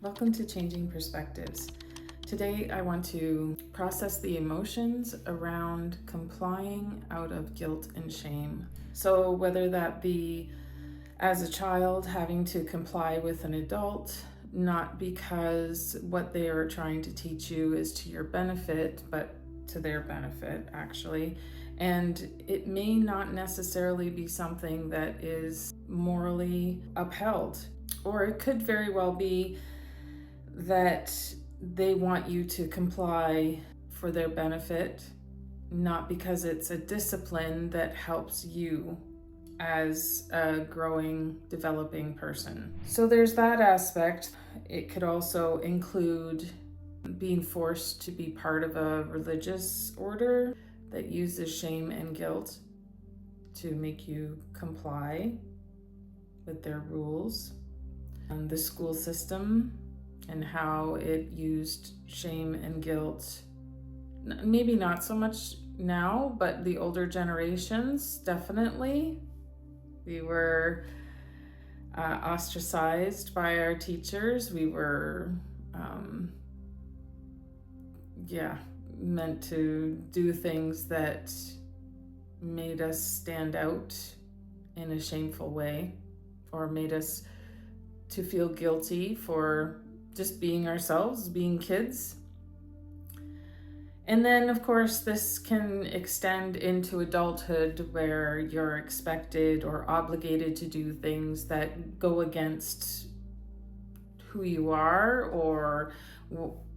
Welcome to Changing Perspectives. Today I want to process the emotions around complying out of guilt and shame. So whether that be as a child having to comply with an adult, not because what they are trying to teach you is to your benefit, but to their benefit actually. And it may not necessarily be something that is morally upheld, or it could very well be that they want you to comply for their benefit, not because it's a discipline that helps you as a growing, developing person. So there's that aspect. It could also include being forced to be part of a religious order that uses shame and guilt to make you comply with their rules. And the school system and how it used shame and guilt, maybe not so much now, but the older generations, definitely. We were ostracized by our teachers. We were, meant to do things that made us stand out in a shameful way, or made us to feel guilty for just being ourselves, being kids. And then, of course, this can extend into adulthood where you're expected or obligated to do things that go against who you are or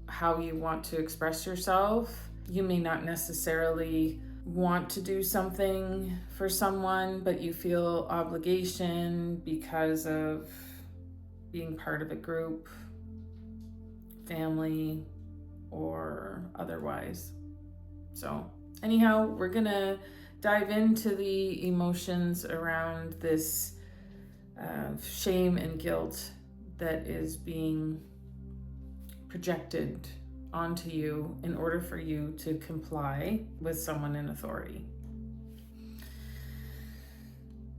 how you want to express yourself. You may not necessarily want to do something for someone, but you feel obligation because of being part of a group, family, or otherwise. So anyhow, we're gonna dive into the emotions around this shame and guilt that is being projected onto you in order for you to comply with someone in authority.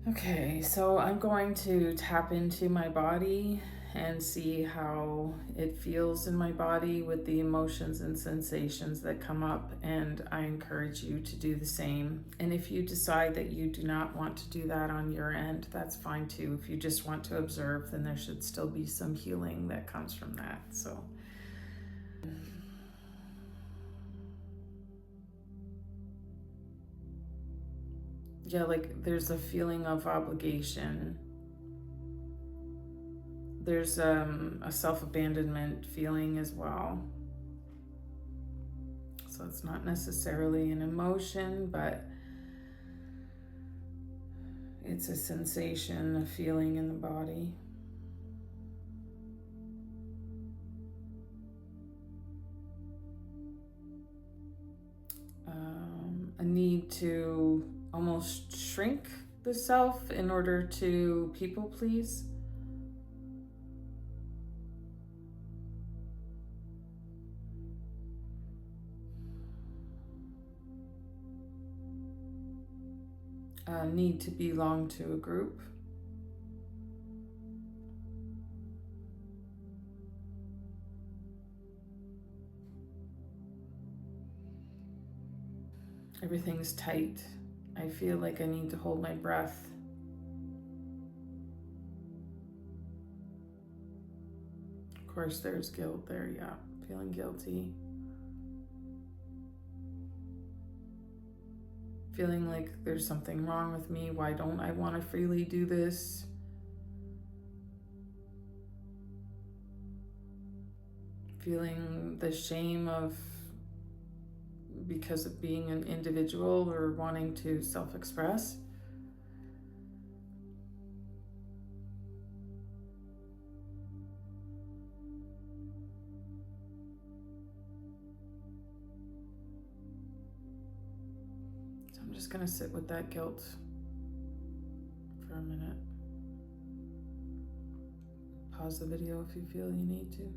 Okay, so I'm going to tap into my body and see how it feels in my body with the emotions and sensations that come up, and I encourage you to do the same. And if you decide that you do not want to do that on your end, that's fine too. If you just want to observe, then there should still be some healing that comes from that. So yeah, like there's a feeling of obligation. There's a self-abandonment feeling as well. So it's not necessarily an emotion, but it's a sensation, a feeling in the body. A need to almost shrink the self in order to people please. A need to belong to a group. Everything's tight. I feel like I need to hold my breath. Of course, there's guilt there, yeah. Feeling guilty. Feeling like there's something wrong with me. Why don't I want to freely do this? Feeling the shame of because of being an individual or wanting to self-express. So I'm just gonna sit with that guilt for a minute. Pause the video if you feel you need to.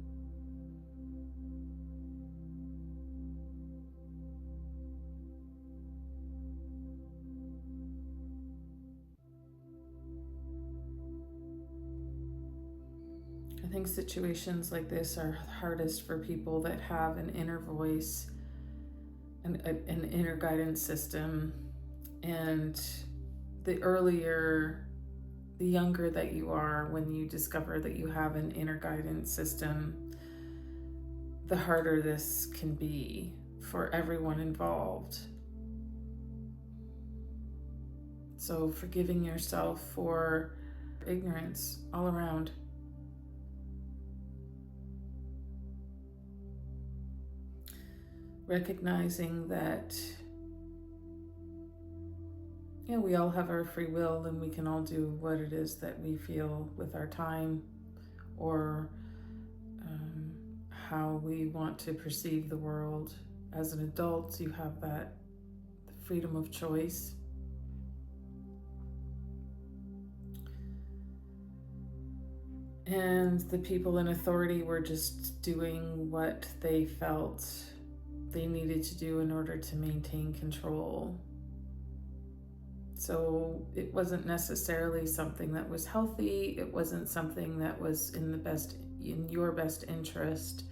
I think situations like this are hardest for people that have an inner voice, an inner guidance system. And the younger that you are when you discover that you have an inner guidance system, the harder this can be for everyone involved. So forgiving yourself for ignorance all around. Recognizing that we all have our free will, and we can all do what it is that we feel with our time, or how we want to perceive the world. As an adult, you have that freedom of choice. And the people in authority were just doing what they felt they needed to do in order to maintain control. So it wasn't necessarily something that was healthy. It wasn't something that was in your best interest.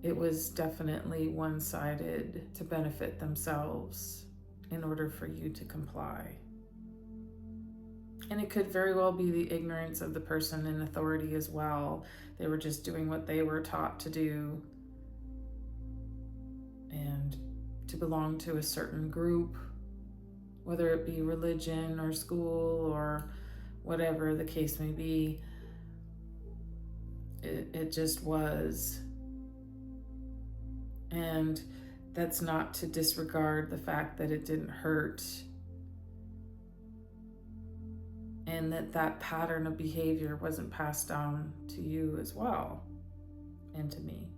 It was definitely one-sided to benefit themselves in order for you to comply. And it could very well be the ignorance of the person in authority as well. They were just doing what they were taught to do, and to belong to a certain group, whether it be religion or school or whatever the case may be. It just was. And that's not to disregard the fact that it didn't hurt, and that pattern of behavior wasn't passed down to you as well, and to me.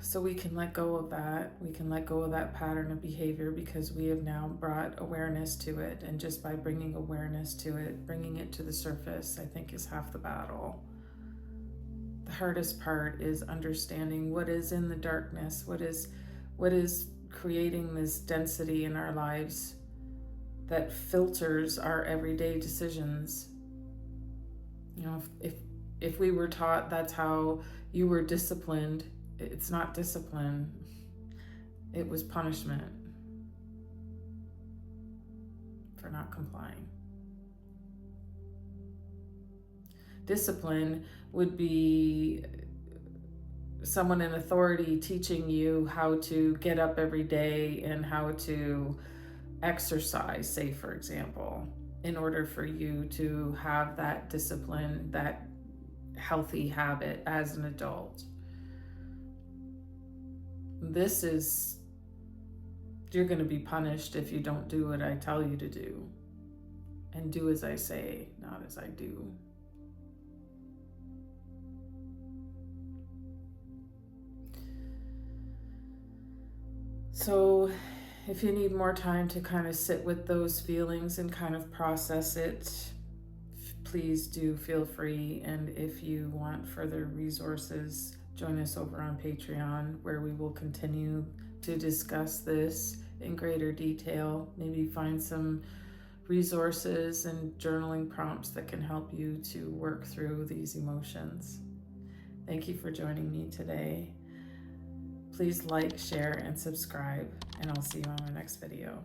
So we can let go of that. We can let go of that pattern of behavior because we have now brought awareness to it. And just by bringing awareness to it, bringing it to the surface, I think is half the battle. The hardest part is understanding what is in the darkness, what is creating this density in our lives that filters our everyday decisions. If we were taught that's how you were disciplined, it's not discipline. It was punishment for not complying. Discipline would be someone in authority teaching you how to get up every day and how to exercise, say, for example, in order for you to have that discipline, that healthy habit as an adult. You're going to be punished if you don't do what I tell you to do, and do as I say, not as I do. So if you need more time to kind of sit with those feelings and kind of process it, please do feel free. And if you want further resources, join us over on Patreon, where we will continue to discuss this in greater detail. Maybe find some resources and journaling prompts that can help you to work through these emotions. Thank you for joining me today. Please like, share, and subscribe, and I'll see you on my next video.